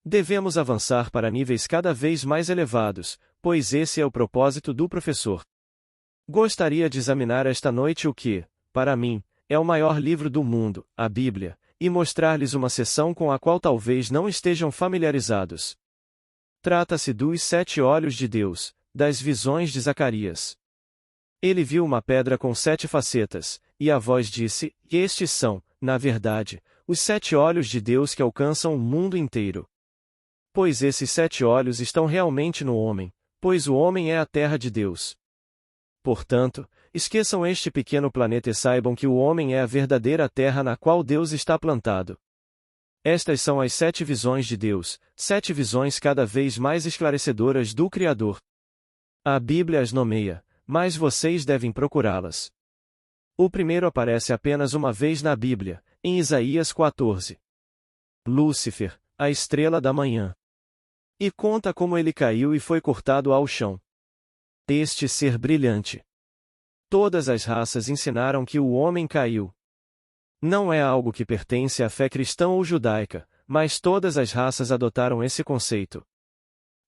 Devemos avançar para níveis cada vez mais elevados, pois esse é o propósito do professor. Gostaria de examinar esta noite o que, para mim, é o maior livro do mundo, a Bíblia, e mostrar-lhes uma seção com a qual talvez não estejam familiarizados. Trata-se dos 7 olhos de Deus, das visões de Zacarias. Ele viu uma pedra com 7 facetas, e a voz disse: Estes são, na verdade, os 7 olhos de Deus que alcançam o mundo inteiro. Pois esses 7 olhos estão realmente no homem, pois o homem é a terra de Deus. Portanto, esqueçam este pequeno planeta e saibam que o homem é a verdadeira terra na qual Deus está plantado. Estas são as 7 visões de Deus, 7 visões cada vez mais esclarecedoras do Criador. A Bíblia as nomeia, mas vocês devem procurá-las. O primeiro aparece apenas uma vez na Bíblia, em Isaías 14. Lúcifer, a estrela da manhã. E conta como ele caiu e foi cortado ao chão. Este ser brilhante. Todas as raças ensinaram que o homem caiu. Não é algo que pertence à fé cristã ou judaica, mas todas as raças adotaram esse conceito.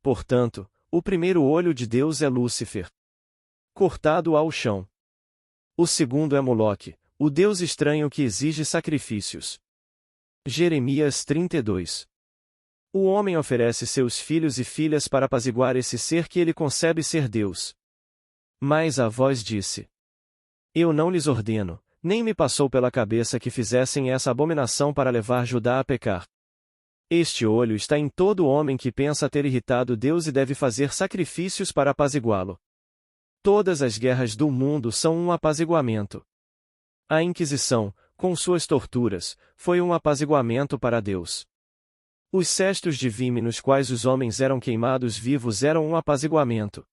Portanto, o primeiro olho de Deus é Lúcifer, cortado ao chão. O segundo é Moloque, o deus estranho que exige sacrifícios. Jeremias 32. O homem oferece seus filhos e filhas para apaziguar esse ser que ele concebe ser Deus. Mas a voz disse: Eu não lhes ordeno, nem me passou pela cabeça que fizessem essa abominação para levar Judá a pecar. Este olho está em todo homem que pensa ter irritado Deus e deve fazer sacrifícios para apaziguá-lo. Todas as guerras do mundo são um apaziguamento. A Inquisição, com suas torturas, foi um apaziguamento para Deus. Os cestos de vime nos quais os homens eram queimados vivos eram um apaziguamento.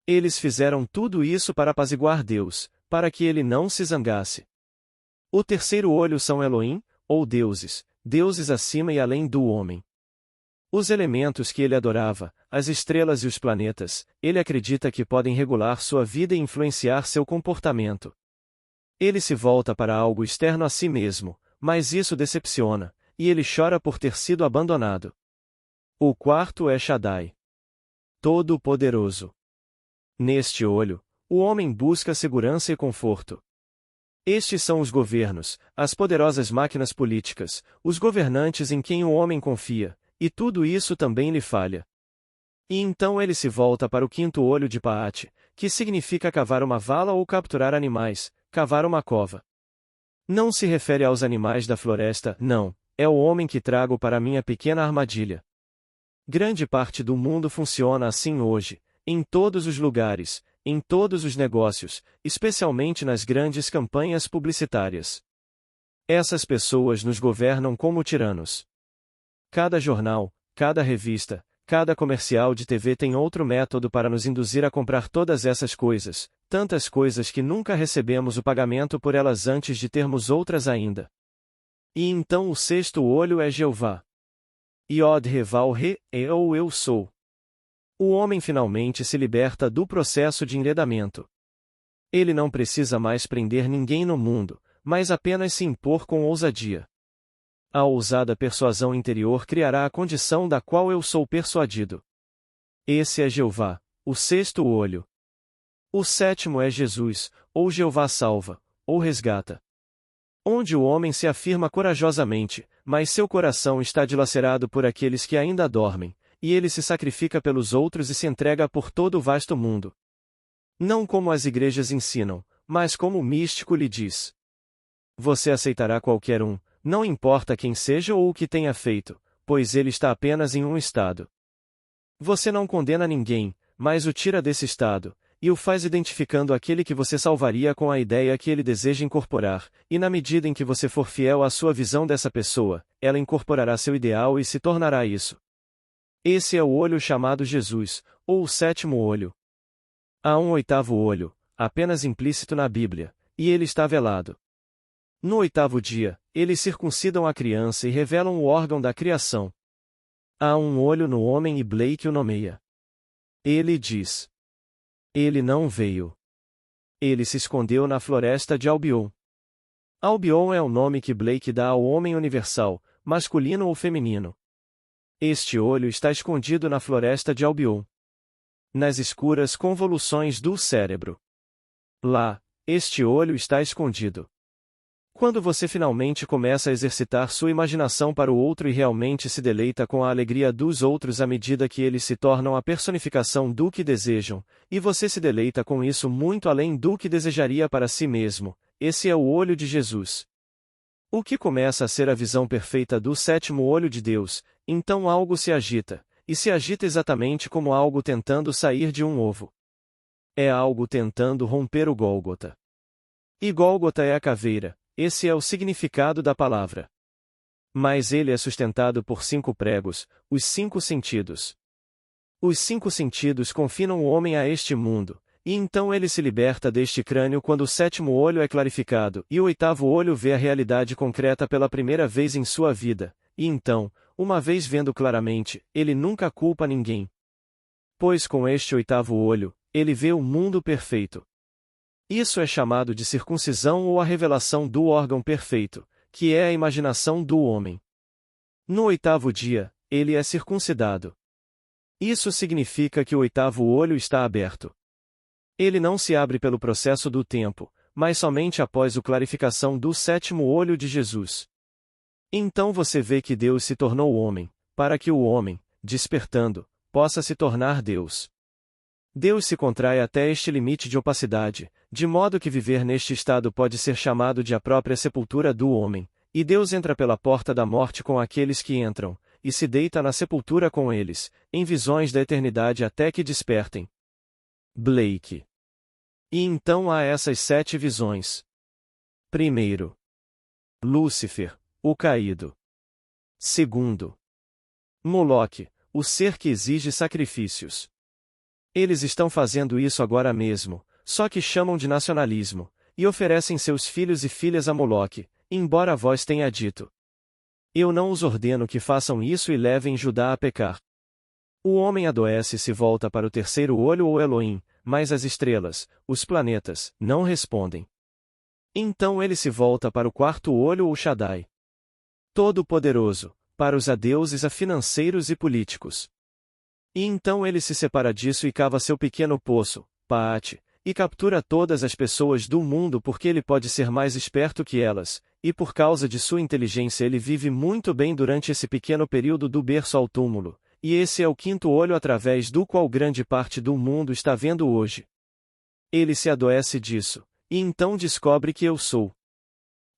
Eles fizeram tudo isso para apaziguar Deus, para que ele não se zangasse. O terceiro olho são Elohim, ou deuses, deuses acima e além do homem. Os elementos que ele adorava, as estrelas e os planetas, ele acredita que podem regular sua vida e influenciar seu comportamento. Ele se volta para algo externo a si mesmo, mas isso decepciona, e ele chora por ter sido abandonado. O quarto é Shaddai, Todo-Poderoso. Neste olho, o homem busca segurança e conforto. Estes são os governos, as poderosas máquinas políticas, os governantes em quem o homem confia, e tudo isso também lhe falha. E então ele se volta para o quinto olho de Paate, que significa cavar uma vala ou capturar animais, cavar uma cova. Não se refere aos animais da floresta, não, é o homem que trago para minha pequena armadilha. Grande parte do mundo funciona assim hoje, em todos os lugares, em todos os negócios, especialmente nas grandes campanhas publicitárias. Essas pessoas nos governam como tiranos. Cada jornal, cada revista, cada comercial de TV tem outro método para nos induzir a comprar todas essas coisas, tantas coisas que nunca recebemos o pagamento por elas antes de termos outras ainda. E então o sexto olho é Jeová. Yod-He-Vav-He, ou eu sou. O homem finalmente se liberta do processo de enredamento. Ele não precisa mais prender ninguém no mundo, mas apenas se impor com ousadia. A ousada persuasão interior criará a condição da qual eu sou persuadido. Esse é Jeová, o sexto olho. O sétimo é Jesus, ou Jeová salva, ou resgata. Onde o homem se afirma corajosamente, mas seu coração está dilacerado por aqueles que ainda dormem, e ele se sacrifica pelos outros e se entrega por todo o vasto mundo. Não como as igrejas ensinam, mas como o místico lhe diz. Você aceitará qualquer um, não importa quem seja ou o que tenha feito, pois ele está apenas em um estado. Você não condena ninguém, mas o tira desse estado, e o faz identificando aquele que você salvaria com a ideia que ele deseja incorporar, e na medida em que você for fiel à sua visão dessa pessoa, ela incorporará seu ideal e se tornará isso. Esse é o olho chamado Jesus, ou o sétimo olho. Há um oitavo olho, apenas implícito na Bíblia, e ele está velado. No oitavo dia, eles circuncidam a criança e revelam o órgão da criação. Há um olho no homem e Blake o nomeia. Ele diz: Ele não veio. Ele se escondeu na floresta de Albion. Albion é o nome que Blake dá ao homem universal, masculino ou feminino. Este olho está escondido na floresta de Albion. Nas escuras convoluções do cérebro. Lá, este olho está escondido. Quando você finalmente começa a exercitar sua imaginação para o outro e realmente se deleita com a alegria dos outros à medida que eles se tornam a personificação do que desejam, e você se deleita com isso muito além do que desejaria para si mesmo, esse é o olho de Jesus. O que começa a ser a visão perfeita do sétimo olho de Deus, então algo se agita, e se agita exatamente como algo tentando sair de um ovo. É algo tentando romper o Gólgota. E Gólgota é a caveira. Esse é o significado da palavra. Mas ele é sustentado por 5 pregos, os 5 sentidos. Os 5 sentidos confinam o homem a este mundo, e então ele se liberta deste crânio quando o sétimo olho é clarificado e o oitavo olho vê a realidade concreta pela primeira vez em sua vida, e então, uma vez vendo claramente, ele nunca culpa ninguém. Pois com este oitavo olho, ele vê o mundo perfeito. Isso é chamado de circuncisão ou a revelação do órgão perfeito, que é a imaginação do homem. No oitavo dia, ele é circuncidado. Isso significa que o oitavo olho está aberto. Ele não se abre pelo processo do tempo, mas somente após a clarificação do sétimo olho de Jesus. Então você vê que Deus se tornou homem, para que o homem, despertando, possa se tornar Deus. Deus se contrai até este limite de opacidade, de modo que viver neste estado pode ser chamado de a própria sepultura do homem, e Deus entra pela porta da morte com aqueles que entram, e se deita na sepultura com eles, em visões da eternidade até que despertem. Blake. E então há essas 7 visões. Primeiro, Lúcifer, o caído. Segundo, Moloque, o ser que exige sacrifícios. Eles estão fazendo isso agora mesmo, só que chamam de nacionalismo, e oferecem seus filhos e filhas a Moloque, embora a voz tenha dito: eu não os ordeno que façam isso e levem Judá a pecar. O homem adoece e se volta para o terceiro olho ou Elohim, mas as estrelas, os planetas, não respondem. Então ele se volta para o quarto olho ou Shaddai. Todo-Poderoso, para os adeuses a financeiros e políticos. E então ele se separa disso e cava seu pequeno poço, Paate, e captura todas as pessoas do mundo porque ele pode ser mais esperto que elas, e por causa de sua inteligência ele vive muito bem durante esse pequeno período do berço ao túmulo, e esse é o quinto olho através do qual grande parte do mundo está vendo hoje. Ele se adoece disso, e então descobre que eu sou.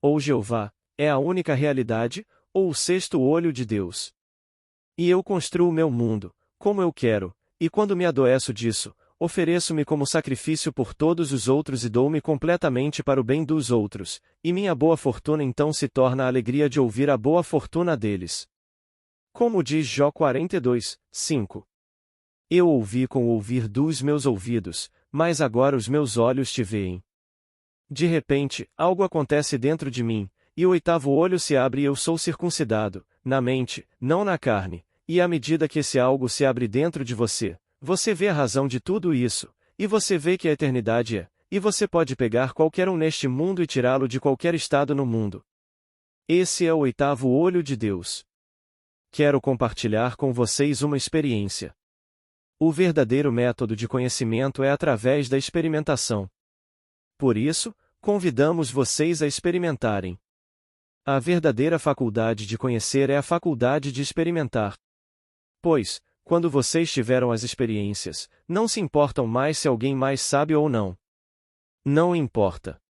Ou Jeová, é a única realidade, ou o sexto olho de Deus. E eu construo meu mundo, como eu quero, e quando me adoeço disso, ofereço-me como sacrifício por todos os outros e dou-me completamente para o bem dos outros, e minha boa fortuna então se torna a alegria de ouvir a boa fortuna deles. Como diz Jó 42, 5. Eu ouvi com o ouvir dos meus ouvidos, mas agora os meus olhos te veem. De repente, algo acontece dentro de mim, e o oitavo olho se abre e eu sou circuncidado, na mente, não na carne. E à medida que esse algo se abre dentro de você, você vê a razão de tudo isso, e você vê que a eternidade é, e você pode pegar qualquer um neste mundo e tirá-lo de qualquer estado no mundo. Esse é o oitavo olho de Deus. Quero compartilhar com vocês uma experiência. O verdadeiro método de conhecimento é através da experimentação. Por isso, convidamos vocês a experimentarem. A verdadeira faculdade de conhecer é a faculdade de experimentar. Pois, quando vocês tiveram as experiências, não se importam mais se alguém mais sabe ou não. Não importa.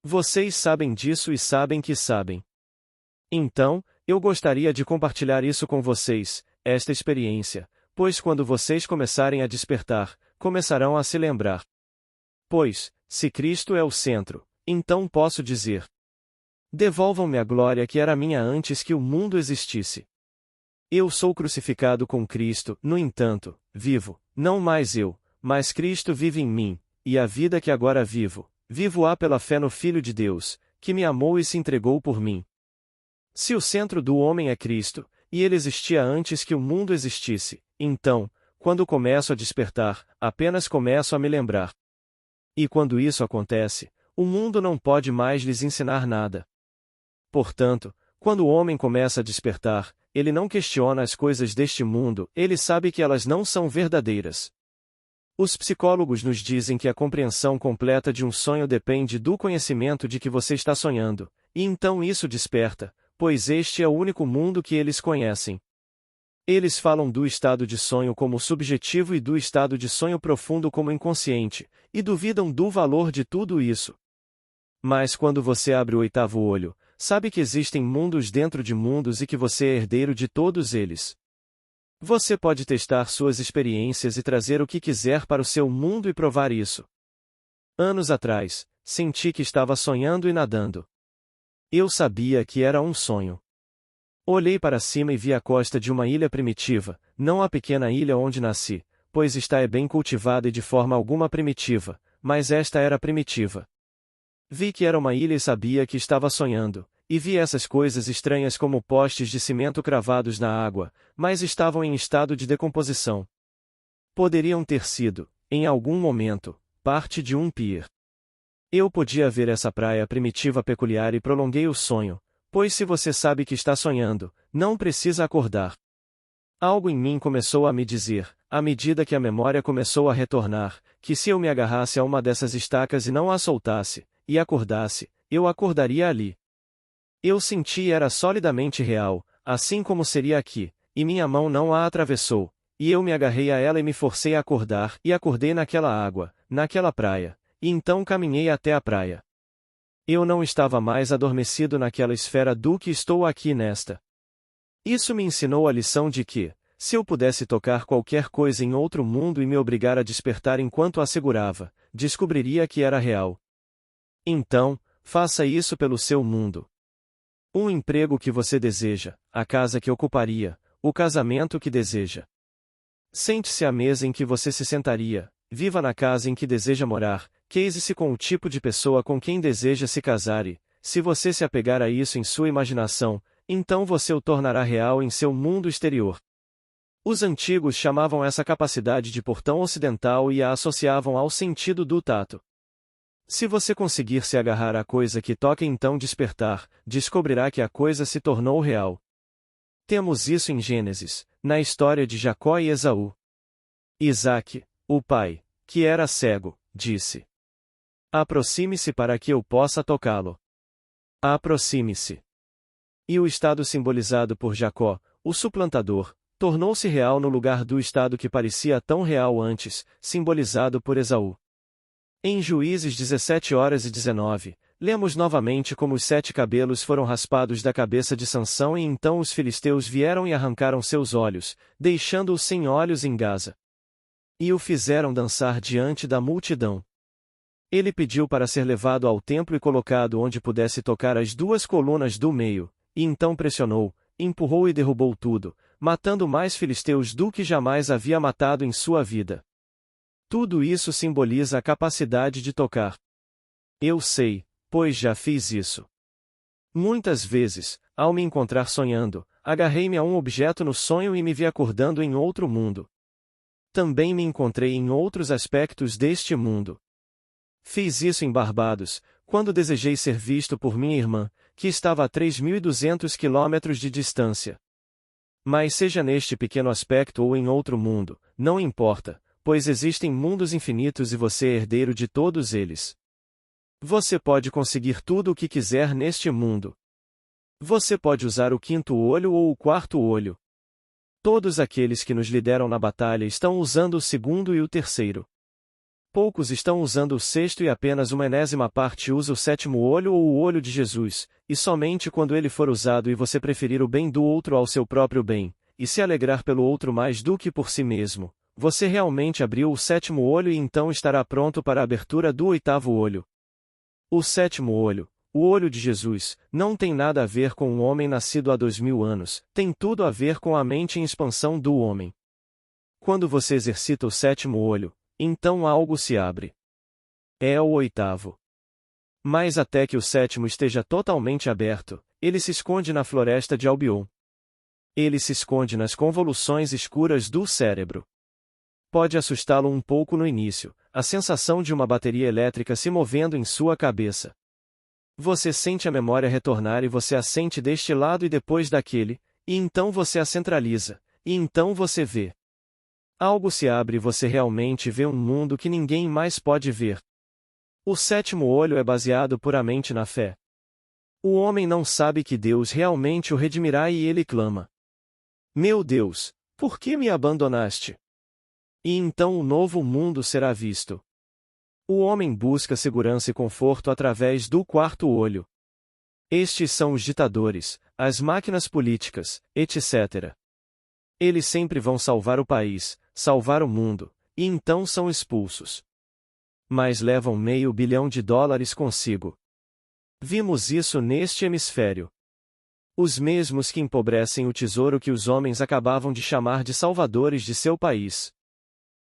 Vocês sabem disso e sabem que sabem. Então, eu gostaria de compartilhar isso com vocês, esta experiência, pois quando vocês começarem a despertar, começarão a se lembrar. Pois, se Cristo é o centro, então posso dizer: devolvam-me a glória que era minha antes que o mundo existisse. Eu sou crucificado com Cristo, no entanto, vivo, não mais eu, mas Cristo vive em mim, e a vida que agora vivo, vivo-a pela fé no Filho de Deus, que me amou e se entregou por mim. Se o centro do homem é Cristo, e ele existia antes que o mundo existisse, então, quando começo a despertar, apenas começo a me lembrar. E quando isso acontece, o mundo não pode mais lhes ensinar nada. Portanto, quando o homem começa a despertar, ele não questiona as coisas deste mundo, ele sabe que elas não são verdadeiras. Os psicólogos nos dizem que a compreensão completa de um sonho depende do conhecimento de que você está sonhando, e então isso desperta, pois este é o único mundo que eles conhecem. Eles falam do estado de sonho como subjetivo e do estado de sonho profundo como inconsciente, e duvidam do valor de tudo isso. Mas quando você abre o oitavo olho, sabe que existem mundos dentro de mundos e que você é herdeiro de todos eles. Você pode testar suas experiências e trazer o que quiser para o seu mundo e provar isso. Anos atrás, senti que estava sonhando e nadando. Eu sabia que era um sonho. Olhei para cima e vi a costa de uma ilha primitiva, não a pequena ilha onde nasci, pois esta é bem cultivada e de forma alguma primitiva, mas esta era primitiva. Vi que era uma ilha e sabia que estava sonhando, e vi essas coisas estranhas como postes de cimento cravados na água, mas estavam em estado de decomposição. Poderiam ter sido, em algum momento, parte de um pier. Eu podia ver essa praia primitiva peculiar e prolonguei o sonho, pois se você sabe que está sonhando, não precisa acordar. Algo em mim começou a me dizer, à medida que a memória começou a retornar, que se eu me agarrasse a uma dessas estacas e não a soltasse, e acordasse, eu acordaria ali. Eu senti era solidamente real, assim como seria aqui, e minha mão não a atravessou, e eu me agarrei a ela e me forcei a acordar, e acordei naquela água, naquela praia, e então caminhei até a praia. Eu não estava mais adormecido naquela esfera do que estou aqui nesta. Isso me ensinou a lição de que, se eu pudesse tocar qualquer coisa em outro mundo e me obrigar a despertar enquanto a segurava, descobriria que era real. Então, faça isso pelo seu mundo. Um emprego que você deseja, a casa que ocuparia, o casamento que deseja. Sente-se à mesa em que você se sentaria, viva na casa em que deseja morar, case-se com o tipo de pessoa com quem deseja se casar e, se você se apegar a isso em sua imaginação, então você o tornará real em seu mundo exterior. Os antigos chamavam essa capacidade de portão ocidental e a associavam ao sentido do tato. Se você conseguir se agarrar à coisa que toca e então despertar, descobrirá que a coisa se tornou real. Temos isso em Gênesis, na história de Jacó e Esaú. Isaque, o pai, que era cego, disse: aproxime-se para que eu possa tocá-lo. Aproxime-se. E o estado simbolizado por Jacó, o suplantador, tornou-se real no lugar do estado que parecia tão real antes, simbolizado por Esaú. Em Juízes 17:19, lemos novamente como os 7 cabelos foram raspados da cabeça de Sansão e então os filisteus vieram e arrancaram seus olhos, deixando-o sem olhos em Gaza. E o fizeram dançar diante da multidão. Ele pediu para ser levado ao templo e colocado onde pudesse tocar as 2 colunas do meio, e então pressionou, empurrou e derrubou tudo, matando mais filisteus do que jamais havia matado em sua vida. Tudo isso simboliza a capacidade de tocar. Eu sei, pois já fiz isso. Muitas vezes, ao me encontrar sonhando, agarrei-me a um objeto no sonho e me vi acordando em outro mundo. Também me encontrei em outros aspectos deste mundo. Fiz isso em Barbados, quando desejei ser visto por minha irmã, que estava a 3.200 quilômetros de distância. Mas seja neste pequeno aspecto ou em outro mundo, não importa, pois existem mundos infinitos e você é herdeiro de todos eles. Você pode conseguir tudo o que quiser neste mundo. Você pode usar o 5º olho ou o 4º olho. Todos aqueles que nos lideram na batalha estão usando o 2º e o 3º. Poucos estão usando o 6º e apenas uma enésima parte usa o 7º olho ou o olho de Jesus, e somente quando ele for usado e você preferir o bem do outro ao seu próprio bem, e se alegrar pelo outro mais do que por si mesmo, você realmente abriu o 7º olho e então estará pronto para a abertura do 8º olho. O 7º olho, o olho de Jesus, não tem nada a ver com um homem nascido há 2000 anos, tem tudo a ver com a mente em expansão do homem. Quando você exercita o 7º olho, então algo se abre. É o 8º. Mas até que o 7º esteja totalmente aberto, ele se esconde na floresta de Albion. Ele se esconde nas convoluções escuras do cérebro. Pode assustá-lo um pouco no início, a sensação de uma bateria elétrica se movendo em sua cabeça. Você sente a memória retornar e você a sente deste lado e depois daquele, e então você a centraliza, e então você vê. Algo se abre e você realmente vê um mundo que ninguém mais pode ver. O sétimo olho é baseado puramente na fé. O homem não sabe que Deus realmente o redimirá e ele clama: Meu Deus, por que me abandonaste? E então o novo mundo será visto. O homem busca segurança e conforto através do quarto olho. Estes são os ditadores, as máquinas políticas, etc. Eles sempre vão salvar o país, salvar o mundo, e então são expulsos. Mas levam $500 bilhão consigo. Vimos isso neste hemisfério. Os mesmos que empobrecem o tesouro que os homens acabavam de chamar de salvadores de seu país.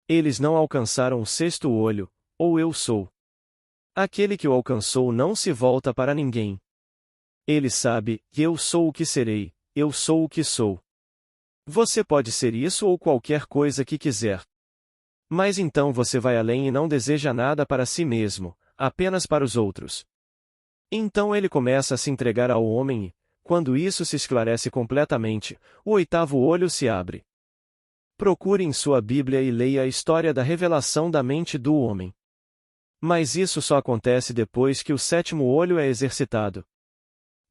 Eles não alcançaram o sexto olho, ou eu sou. Aquele que o alcançou não se volta para ninguém. Ele sabe que eu sou o que serei, eu sou o que sou. Você pode ser isso ou qualquer coisa que quiser. Mas então você vai além e não deseja nada para si mesmo, apenas para os outros. Então ele começa a se entregar ao homem e, quando isso se esclarece completamente, o oitavo olho se abre. Procure em sua Bíblia e leia a história da revelação da mente do homem. Mas isso só acontece depois que o sétimo olho é exercitado.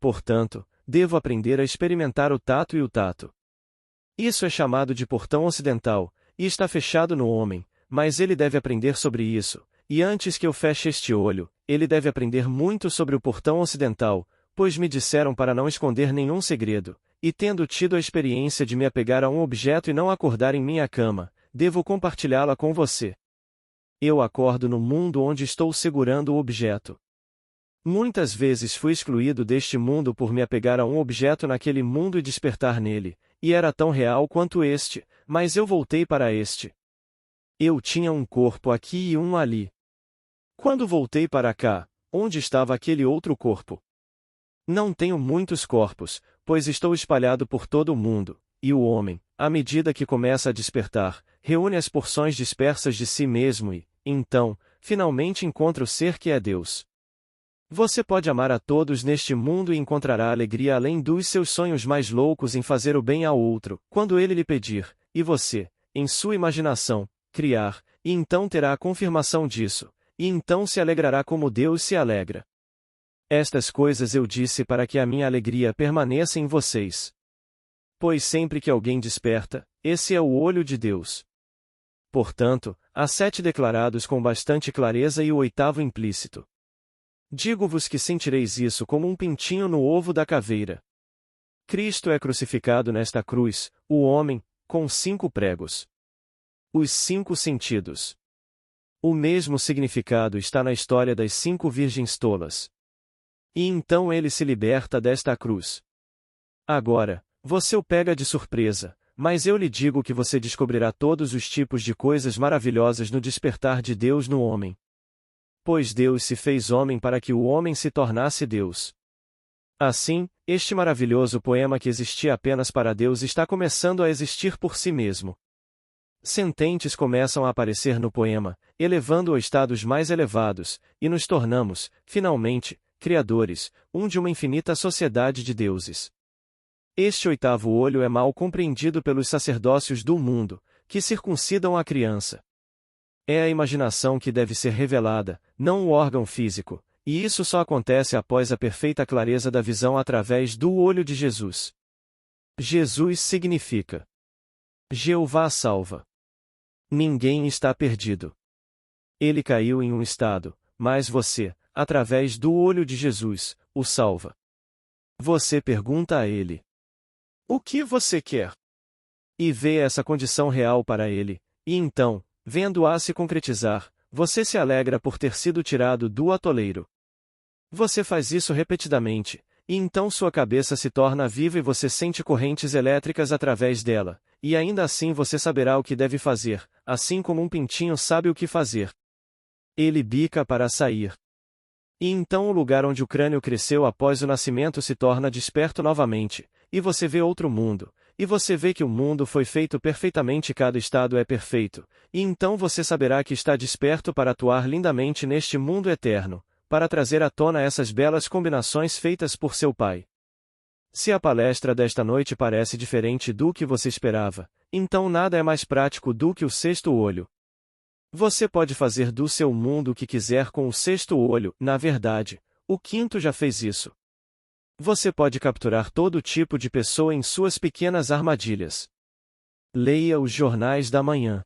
Portanto, devo aprender a experimentar o tato e o tato. Isso é chamado de portão ocidental, e está fechado no homem, mas ele deve aprender sobre isso, e antes que eu feche este olho, ele deve aprender muito sobre o portão ocidental, pois me disseram para não esconder nenhum segredo, e tendo tido a experiência de me apegar a um objeto e não acordar em minha cama, devo compartilhá-la com você. Eu acordo no mundo onde estou segurando o objeto. Muitas vezes fui excluído deste mundo por me apegar a um objeto naquele mundo e despertar nele, e era tão real quanto este, mas eu voltei para este. Eu tinha um corpo aqui e um ali. Quando voltei para cá, onde estava aquele outro corpo? Não tenho muitos corpos, pois estou espalhado por todo o mundo, e o homem, à medida que começa a despertar, reúne as porções dispersas de si mesmo e, então, finalmente encontra o ser que é Deus. Você pode amar a todos neste mundo e encontrará alegria além dos seus sonhos mais loucos em fazer o bem ao outro, quando ele lhe pedir, e você, em sua imaginação, criar, e então terá a confirmação disso, e então se alegrará como Deus se alegra. Estas coisas eu disse para que a minha alegria permaneça em vocês. Pois sempre que alguém desperta, esse é o olho de Deus. Portanto, há 7 declarados com bastante clareza e o oitavo implícito. Digo-vos que sentireis isso como um pintinho no ovo da caveira. Cristo é crucificado nesta cruz, o homem, com 5 pregos. Os 5 sentidos. O mesmo significado está na história das 5 virgens tolas. E então ele se liberta desta cruz. Agora, você o pega de surpresa, mas eu lhe digo que você descobrirá todos os tipos de coisas maravilhosas no despertar de Deus no homem. Pois Deus se fez homem para que o homem se tornasse Deus. Assim, este maravilhoso poema que existia apenas para Deus está começando a existir por si mesmo. Sententes começam a aparecer no poema, elevando-o a estados mais elevados, e nos tornamos, finalmente, criadores, de uma infinita sociedade de deuses. Este oitavo olho é mal compreendido pelos sacerdócios do mundo, que circuncidam a criança. É a imaginação que deve ser revelada, não o órgão físico, e isso só acontece após a perfeita clareza da visão através do olho de Jesus. Jesus significa Jeová salva. Ninguém está perdido. Ele caiu em um estado, mas você, através do olho de Jesus, o salva. Você pergunta a ele: o que você quer? E vê essa condição real para ele, e então, vendo-a se concretizar, você se alegra por ter sido tirado do atoleiro. Você faz isso repetidamente, e então sua cabeça se torna viva e você sente correntes elétricas através dela, e ainda assim você saberá o que deve fazer, assim como um pintinho sabe o que fazer. Ele bica para sair. E então o lugar onde o crânio cresceu após o nascimento se torna desperto novamente, e você vê outro mundo, e você vê que o mundo foi feito perfeitamente e cada estado é perfeito, e então você saberá que está desperto para atuar lindamente neste mundo eterno, para trazer à tona essas belas combinações feitas por seu Pai. Se a palestra desta noite parece diferente do que você esperava, então nada é mais prático do que o sexto olho. Você pode fazer do seu mundo o que quiser com o sexto olho, na verdade, o quinto já fez isso. Você pode capturar todo tipo de pessoa em suas pequenas armadilhas. Leia os jornais da manhã.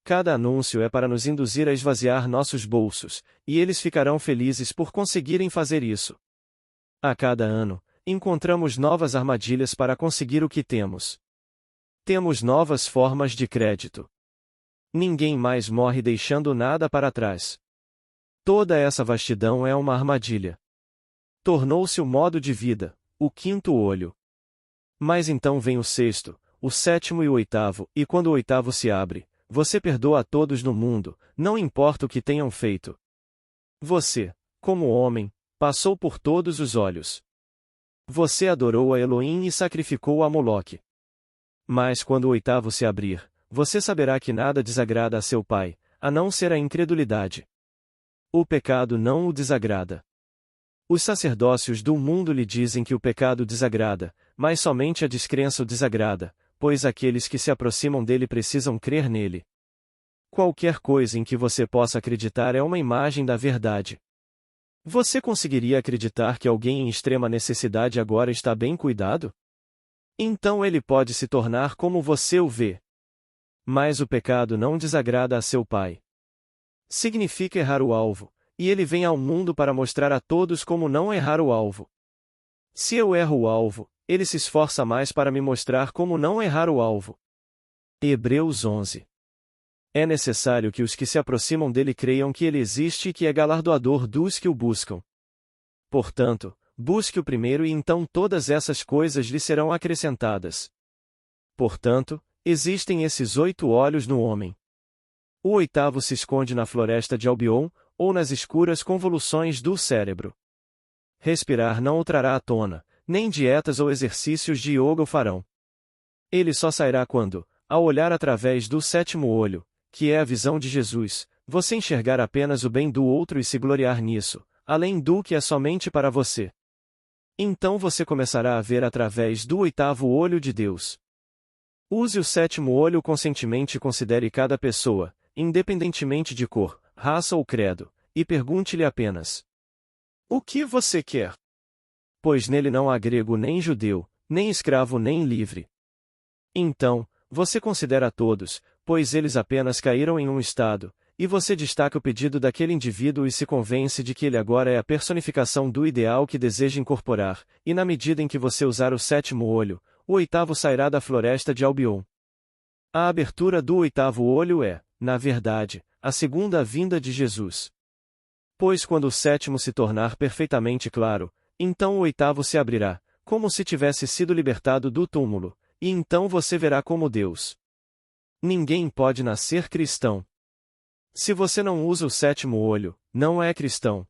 Cada anúncio é para nos induzir a esvaziar nossos bolsos, e eles ficarão felizes por conseguirem fazer isso. A cada ano, encontramos novas armadilhas para conseguir o que temos. Temos novas formas de crédito. Ninguém mais morre deixando nada para trás. Toda essa vastidão é uma armadilha. Tornou-se o modo de vida, o quinto olho. Mas então vem o sexto, o sétimo e o oitavo, e quando o oitavo se abre, você perdoa a todos no mundo, não importa o que tenham feito. Você, como homem, passou por todos os olhos. Você adorou a Elohim e sacrificou a Moloque. Mas quando o oitavo se abrir, você saberá que nada desagrada a seu pai, a não ser a incredulidade. O pecado não o desagrada. Os sacerdócios do mundo lhe dizem que o pecado desagrada, mas somente a descrença o desagrada, pois aqueles que se aproximam dele precisam crer nele. Qualquer coisa em que você possa acreditar é uma imagem da verdade. Você conseguiria acreditar que alguém em extrema necessidade agora está bem cuidado? Então ele pode se tornar como você o vê. Mas o pecado não desagrada a seu pai. Significa errar o alvo, e ele vem ao mundo para mostrar a todos como não errar o alvo. Se eu erro o alvo, ele se esforça mais para me mostrar como não errar o alvo. Hebreus 11. É necessário que os que se aproximam dele creiam que ele existe e que é galardoador dos que o buscam. Portanto, busque o primeiro e então todas essas coisas lhe serão acrescentadas. Portanto, existem esses 8 olhos no homem. O oitavo se esconde na floresta de Albion, ou nas escuras convoluções do cérebro. Respirar não o trará à tona, nem dietas ou exercícios de yoga o farão. Ele só sairá quando, ao olhar através do sétimo olho, que é a visão de Jesus, você enxergar apenas o bem do outro e se gloriar nisso, além do que é somente para você. Então você começará a ver através do oitavo olho de Deus. Use o sétimo olho conscientemente e considere cada pessoa, independentemente de cor, raça ou credo, e pergunte-lhe apenas: o que você quer? Pois nele não há grego nem judeu, nem escravo nem livre. Então, você considera todos, pois eles apenas caíram em um estado, e você destaca o pedido daquele indivíduo e se convence de que ele agora é a personificação do ideal que deseja incorporar, e na medida em que você usar o sétimo olho, o oitavo sairá da floresta de Albion. A abertura do oitavo olho é, na verdade, a segunda vinda de Jesus. Pois quando o sétimo se tornar perfeitamente claro, então o oitavo se abrirá, como se tivesse sido libertado do túmulo, e então você verá como Deus. Ninguém pode nascer cristão. Se você não usa o sétimo olho, não é cristão.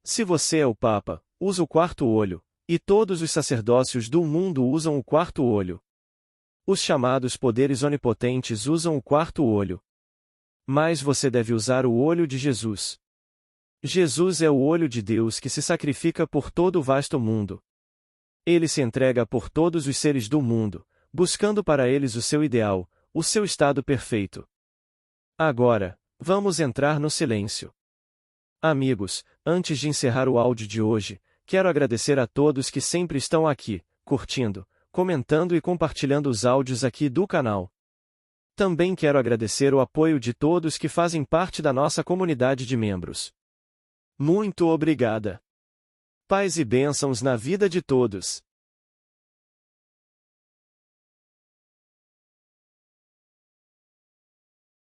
Se você é o Papa, usa o quarto olho, e todos os sacerdócios do mundo usam o quarto olho. Os chamados poderes onipotentes usam o quarto olho. Mas você deve usar o olho de Jesus. Jesus é o olho de Deus que se sacrifica por todo o vasto mundo. Ele se entrega por todos os seres do mundo, buscando para eles o seu ideal, o seu estado perfeito. Agora, vamos entrar no silêncio. Amigos, antes de encerrar o áudio de hoje, quero agradecer a todos que sempre estão aqui, curtindo, comentando e compartilhando os áudios aqui do canal. Também quero agradecer o apoio de todos que fazem parte da nossa comunidade de membros. Muito obrigada. Paz e bênçãos na vida de todos.